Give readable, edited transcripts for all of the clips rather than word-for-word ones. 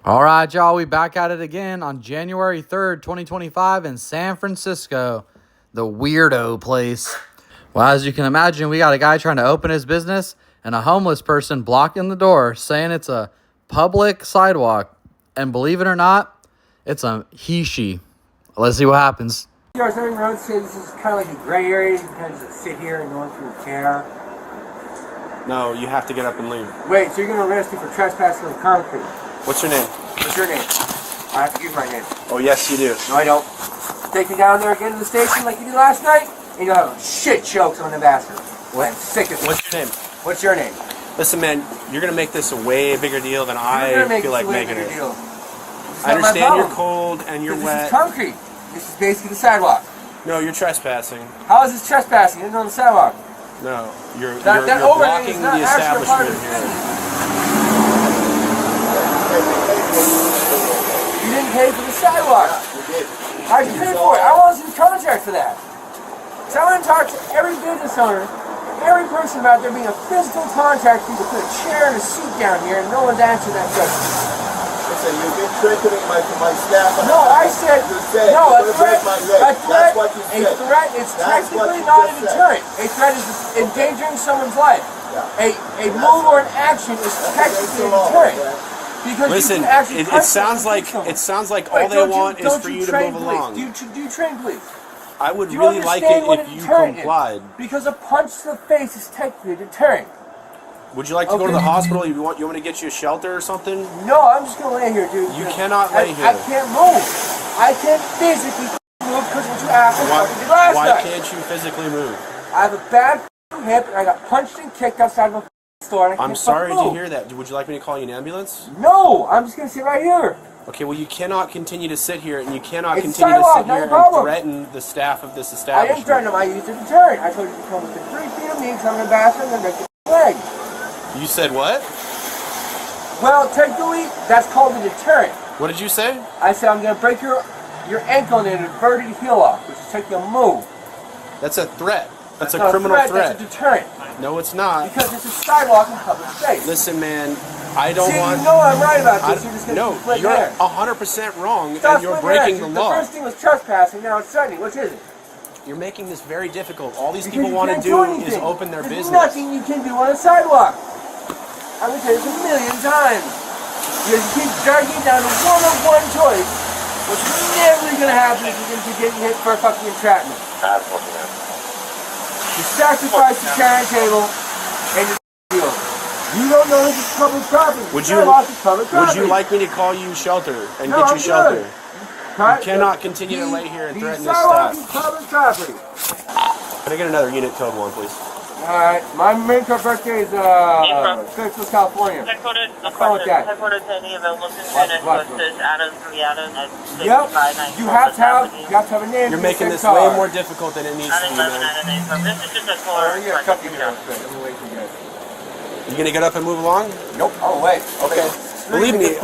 All right, y'all, we back at it again on January 3rd, 2025 in San Francisco, the weirdo place. Well, as you can imagine, we got a guy trying to open his business and a homeless person blocking the door saying it's a public sidewalk. And believe it or not, it's a he-she. Let's see what happens. Certain roads say this is kind of like a gray area. You can kind of just sit here and no one can care. No, you have to get up and leave. Wait, so you're going to arrest me for trespassing on concrete? What's your name? What's your name? I have to give my name. Oh, yes, you do. No, I don't. Take me down there again to the station like you did last night, and you'll have shit jokes on the bastard. I'm sick of it. What's your name? What's your name? Listen, man, you're going to make this a way bigger deal than I feel like making it. I understand you're cold and you're wet. This is concrete. This is basically the sidewalk. No, you're trespassing. How is this trespassing? It's on the sidewalk. No, you're blocking the establishment here. You didn't pay for the sidewalk. How'd you pay for it? I want some contract for that. So I want to talk to every business owner, every person about there being a physical contract for you to put a chair and a seat down here, and no one's answering that question. Listen, you've been threatening my staff. No, I said, no, a threat, That's what you said. A threat is technically not a deterrent. A threat is endangering someone's life. A move or an action is technically a deterrent. Because listen, it sounds like all they want is for you to move along. Do you train, please? I would really like it if you complied. Because a punch to the face is technically a deterrent. Would you like to go to the hospital? You want me to get you a shelter or something? No, I'm just gonna lay here, dude. You cannot lay here. I can't move. I can't physically move because of what you asked me did last night. Why can't you physically move? I have a bad hip and I got punched and kicked outside of a store. And I'm sorry to hear that. Would you like me to call you an ambulance? No, I'm just gonna sit right here. Okay, well, you cannot continue to sit here, and you cannot continue to sit here and threaten the staff of this establishment. I didn't threaten them. I used a deterrent. I told you to come within 3 feet of me because I'm in the bathroom and break your leg. You said what? Well, technically, that's called a deterrent. What did you say? I said I'm going to break your ankle and an inverted heel off, which is taking a move. That's a threat. That's a not criminal threat. That's a deterrent. No, it's not. Because it's a sidewalk in public space. Listen, man, I don't want... you know I'm right about this. You're just going to split you're hairs. 100% wrong, and you're breaking the law. The first thing was trespassing, now it's threatening. Which is it? You're making this very difficult. All these people want to do is open their business. There's nothing you can do on a sidewalk. I'm going to tell you this a million times. You keep dragging down to one choice, which is never going to happen if you're going to keep getting hit for a fucking entrapment. You sacrifice the chair and table, and you're deal. You don't know this is public property. Would you like me to call you shelter and get you shelter? You cannot continue to lay here and threaten this staff. Public property. Can I get another unit code 1, please? Alright, my main code birthday is Fairfield, California. Headquarters, Headquarters, any available containers versus Adams, 3 Adams, at 65, Yep, you have to have a name. You're making this way more difficult than it needs to be, man. This is just a core. Yeah, cut you down. Let me wait for you guys. You gonna get up and move along? Nope. Oh, wait. Okay. Believe me,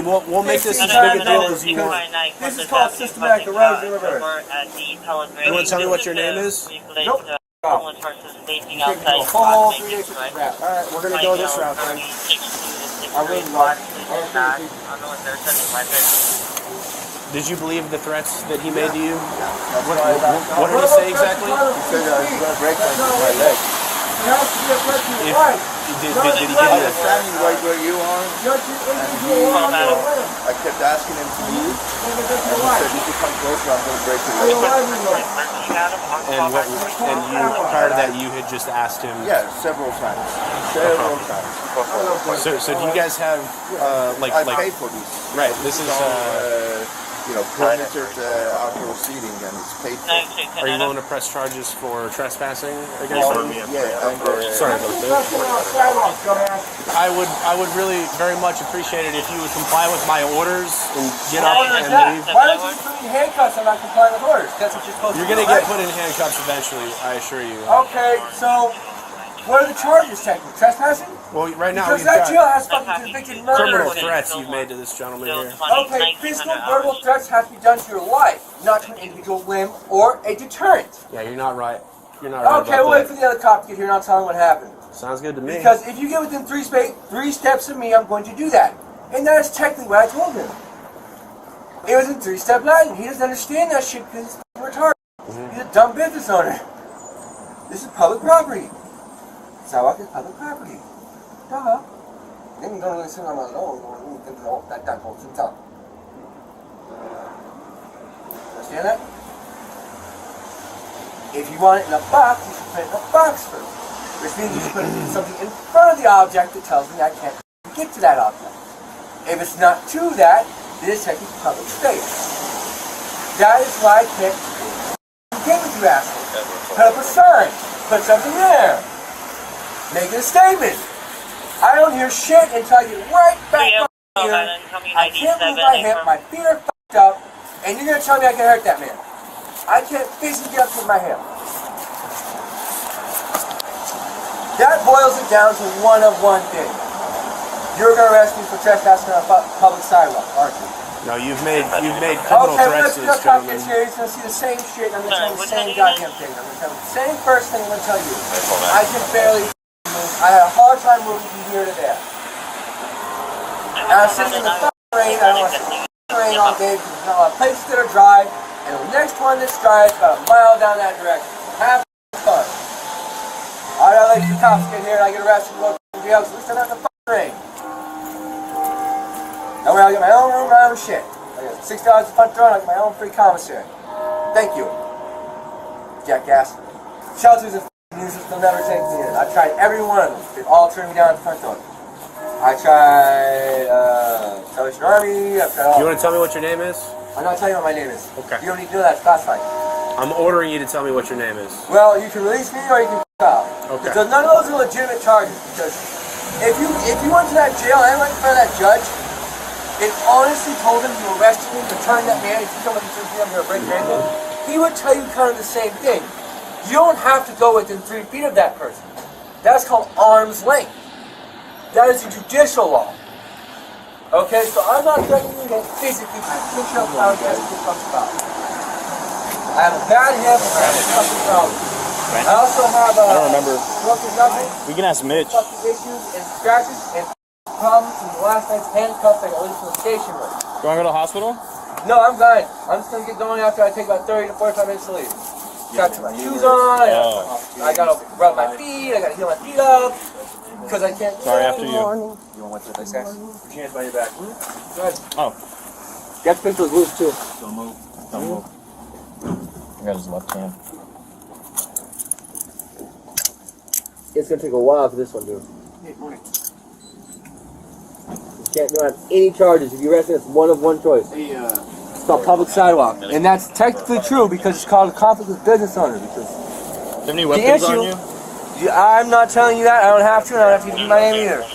we'll make this as big a deal as you want. This is called systematic erosion. You want to tell me what your name is? Nope. Homeless versus facing outside. Alright, we're gonna go this route then. Did you believe the threats that he made to you? What did he say exactly? He said I was going to break my leg. Did he give you I was standing right where you are, and I kept asking him to leave, and he said, you can come closer, I'm going to break your leg. And you, prior to that, you had just asked him? Yeah, several times. So do you guys have, I pay for these. Right, this is, perimeter outdoor seating, and it's paid for. Are you willing to press charges for trespassing against him? Yeah, Sorry about that. I would really very much appreciate it if you would comply with my orders and get up and leave. Why don't you put me in handcuffs and not comply with orders? That's what you're supposed to do. You're going to get put in handcuffs eventually, I assure you. Okay, so what are the charges technically? Trespassing? Well, right now because we've that jail got has fucking convicted murderers. criminal threats you've made to this gentleman here. Okay, physical verbal threats have to be done to your life, not to an individual limb or a deterrent. Yeah, you're not right. You're not right. Okay, we'll wait for the other cop to get here and I'll tell him what happened. Sounds good to me. Because if you get within three steps of me, I'm going to do that. And that is technically what I told him. It was a 3-step ladder. He doesn't understand that shit because he's retarded. He's a dumb business owner. This is public property. Sidewalk is public property. Duh. Then you don't really sit on my lawn. That whole time. Understand that? If you want it in a box, you should put it in a box first. Which means you should put something in front of the object that tells me I can't get to that object. If it's not to that, then it's technically public space. That is why I can't get with you assholes. Put up a sign. Put something there. Make a statement. I don't hear shit until I get right back up here. I can't move my hip, my feet are fucked up, and you're gonna tell me I can hurt that man. I can't physically get up with my hip. That boils it down to one thing. You're gonna arrest me for trespassing on a public sidewalk, aren't you? No, you've made criminal threats to this gentleman. Okay, he's gonna see the same shit. I'm gonna tell him the same goddamn thing. I'm gonna tell him the same first thing I'm gonna tell you. I can barely move. I had a hard time moving from here to there. And I'm sitting in the fucking rain. I don't want to sit in the rain all day because there's not a lot of places that are dry. And the next one that's dry is about a mile down that direction. Have fun. I gotta let the cops get here and I get arrested and go to jail because at least I'm not in the fucking rain. That way I get my own room, my own shit. I get $6 a front door and I get my own free commissary. Thank you, jackass. Shelters and users will never take me in. I've tried every one of them. They all turned me down at the front door. I tried Salvation Army. I've tried all. You want to tell me what your name is? I'm not telling you what my name is. Okay. You don't need to know that. It's classified. I'm ordering you to tell me what your name is. Well, you can release me or you can out. Okay. Because none of those are legitimate charges. Because if you went to that jail and went in front of that judge and honestly told him you arrested me, returned that man, if you come up to him, you're a break your ankle, he would tell you kind of the same thing. You don't have to go within 3 feet of that person. That's called arm's length. That is a judicial law. Okay, so I'm not threatening you to physically push up how you guys talk about. I have a bad hip and I have a fucking problem. I also have a broken knuckle, We can ask Mitch. fucking issues and scratches and problems from the last night's handcuffs I got released from the station with. You want to go to the hospital? No, I'm fine. I'm just gonna get going after I take about 30 to 45 minutes to leave. Gotta put my shoes on, I gotta rub my feet, I gotta heal my feet up. Because I can't. Sorry, after you. You want to this, guys? Put your hands by your back. Go ahead. Oh. You have to pick those loose too. Don't move. Don't move. I got his left hand. It's gonna take a while for this one, dude. Hey, morning. You don't have any charges. If you arrest me, it's one of one choice. It's called public sidewalk. And that's technically true because it's called a conflict with business owner. Because Do you have any weapons on you? I'm not telling you that. I don't have to, and I don't have to give you my name either.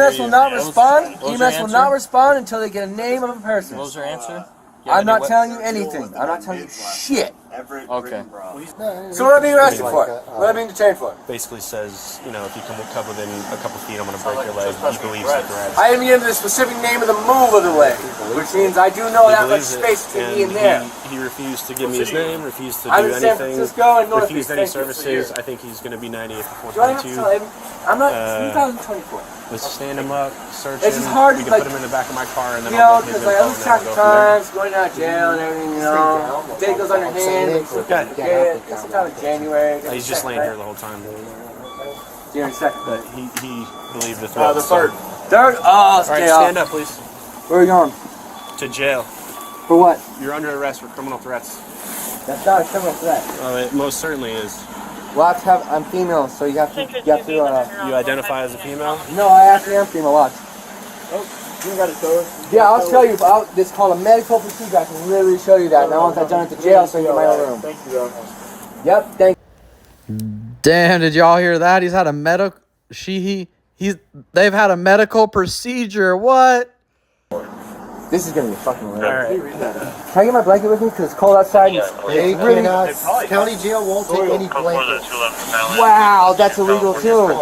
EMS will not respond. EMS will not respond until they get a name of a person. What was your answer? I'm not telling you anything. I'm not telling you shit. Okay. So what am I being arrested for? What am I being detained for? Basically says, you know, if you come within a couple feet, I'm going to break your leg. He believes the threats. I didn't give the specific name of the move of the leg, which means I do know that much space to be in there. He refused to give me his name, refused to do I'm in San anything, Francisco and North refused any services. I think he's going to be 98 before Do I have to 22. tell him? I'm not 2024. Let's stand him up, search It's him. just hard We to, can like, put him in the back of my car and then You I'll know, get his because I info lose and track then of we'll go from there. times, going out of jail and everything, you know. Day goes on your hands, you forget. It's sometime in January. He's just laying here the whole time. January 2nd. But he believed the threats. The third. Third? Oh, it's All right, jail. stand up, please. Where are we going? To jail. For what? You're under arrest for criminal threats. That's not a criminal threat. Oh, it most certainly is. Watch, I'm female, so you have to, You identify as a female? No, I actually am female, watch. Oh, you got it, Toad. Yeah, I'll show you. This is called a medical procedure. I can literally show you that. Now once I've done it to jail, so you get my own room. Thank you, bro. Yep, thank you. Damn, did y'all hear that? He's had a medical. They've had a medical procedure. What? This is gonna be fucking weird. Alright. Can I get my blanket with me? Because it's cold outside. They cannot, county jail won't take any blankets. Wow, that's illegal too.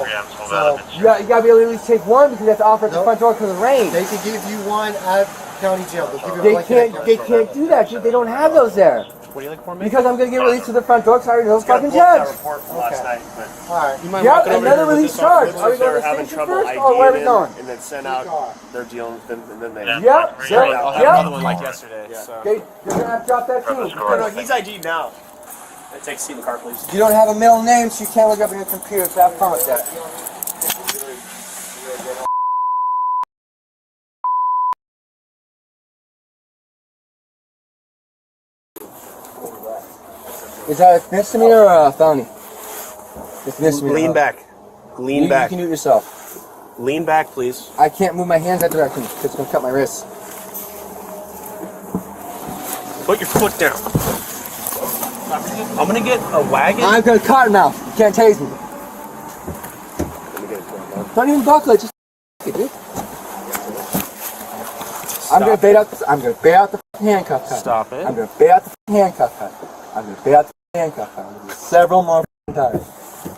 You gotta be able to at least take one because you have to offer at the front door because of the rain. They can give you one at county jail. They'll give you a blanket at county They can't do that. They don't have those there. What do you like for me? Because I'm gonna get released to the front door. Sorry, those fucking That judge. report from last night, but Alright. You mind Yep, walking over another here with release this charge. officer? Are we they going were to having station trouble first, or where are we IDing going? and then sent out their deal, and then they. Yep, Sure, I'll have another yep. one like yesterday. So. Okay, you're gonna have to drop that too. No, he's ID'd now. Take a seat in the car, please. You don't have a middle name, so you can't look up in your computer, so have fun with that. Is that a misdemeanor or a felony? It's misdemeanor. Lean back. Lean You back. can do it yourself. Lean back, please. I can't move my hands that direction because it's gonna cut my wrists. Put your foot down. I'm gonna get a wagon. I'm gonna cut him now. You can't tase me. Don't even buckle it. Just it, dude. I'm gonna bait out. I'm gonna bait out the handcuff cut. Stop it. I'm gonna bait out the handcuff cut. I'm gonna bait out the handcuff cut. I'm gonna do several more times.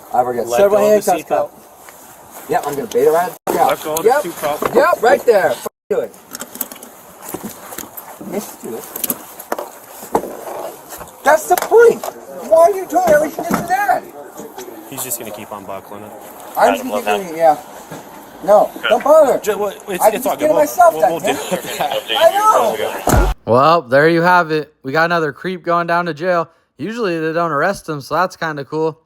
I've already got Let several go of the handcuffs cut. Yep, I'm gonna bait it right out. Let go of the seatbelt. Yep, right there. Do it. Yes, do it. That's the point. Why are you doing everything just for that? He's just gonna keep on buckling it. I'm just gonna keep doing it, yeah. No, don't bother. It's I can it's all just good. get it myself We'll then, deal with that. I know. Well, there you have it. We got another creep going down to jail. Usually they don't arrest him, so that's kind of cool.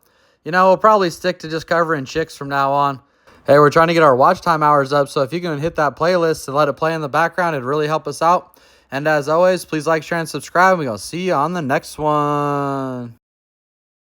You know, we'll probably stick to just covering chicks from now on. Hey, we're trying to get our watch time hours up, so if you can hit that playlist and let it play in the background, it'd really help us out. And as always, please like, share, and subscribe. We're going to see you on the next one.